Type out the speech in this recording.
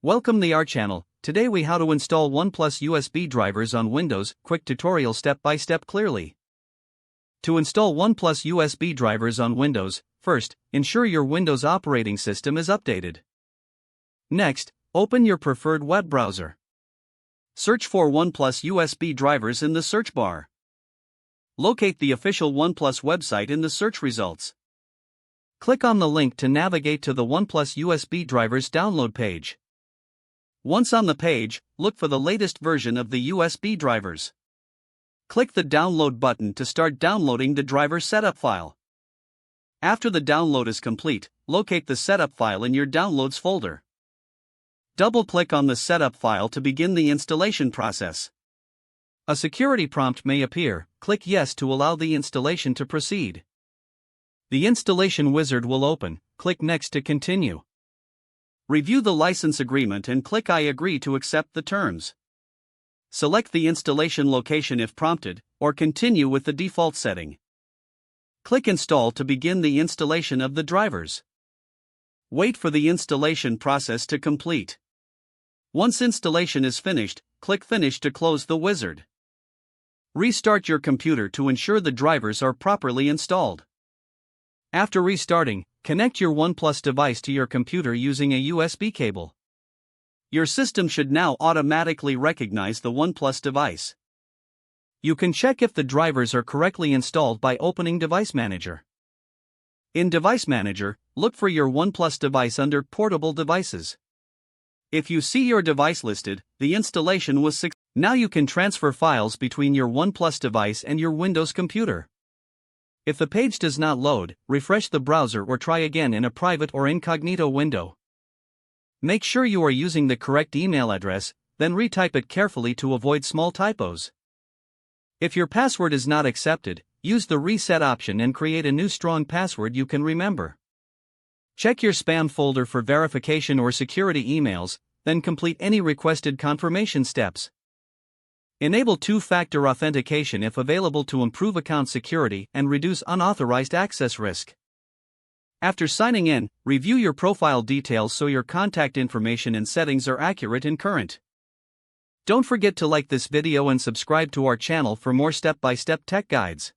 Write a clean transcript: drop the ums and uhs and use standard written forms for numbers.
Welcome to our channel. Today we how to install OnePlus USB drivers on Windows. Quick tutorial step by step clearly. To install OnePlus USB drivers on Windows, first, ensure your Windows operating system is updated. Next, open your preferred web browser. Search for OnePlus USB drivers in the search bar. Locate the official OnePlus website in the search results. Click on the link to navigate to the OnePlus USB drivers download page. Once on the page, look for the latest version of the USB drivers. Click the download button to start downloading the driver setup file. After the download is complete, locate the setup file in your downloads folder. Double-click on the setup file to begin the installation process. A security prompt may appear. Click Yes to allow the installation to proceed. The installation wizard will open. Click Next to continue. Review the license agreement and click I agree to accept the terms. Select the installation location if prompted, or continue with the default setting. Click Install to begin the installation of the drivers. Wait for the installation process to complete. Once installation is finished, click Finish to close the wizard. Restart your computer to ensure the drivers are properly installed. After restarting, connect your OnePlus device to your computer using a USB cable. Your system should now automatically recognize the OnePlus device. You can check if the drivers are correctly installed by opening Device Manager. In Device Manager, look for your OnePlus device under Portable Devices. If you see your device listed, the installation was successful. Now you can transfer files between your OnePlus device and your Windows computer. If the page does not load, refresh the browser or try again in a private or incognito window. Make sure you are using the correct email address, then retype it carefully to avoid small typos. If your password is not accepted, use the reset option and create a new strong password you can remember. Check your spam folder for verification or security emails, then complete any requested confirmation steps. Enable two-factor authentication if available to improve account security and reduce unauthorized access risk. After signing in, review your profile details so your contact information and settings are accurate and current. Don't forget to like this video and subscribe to our channel for more step-by-step tech guides.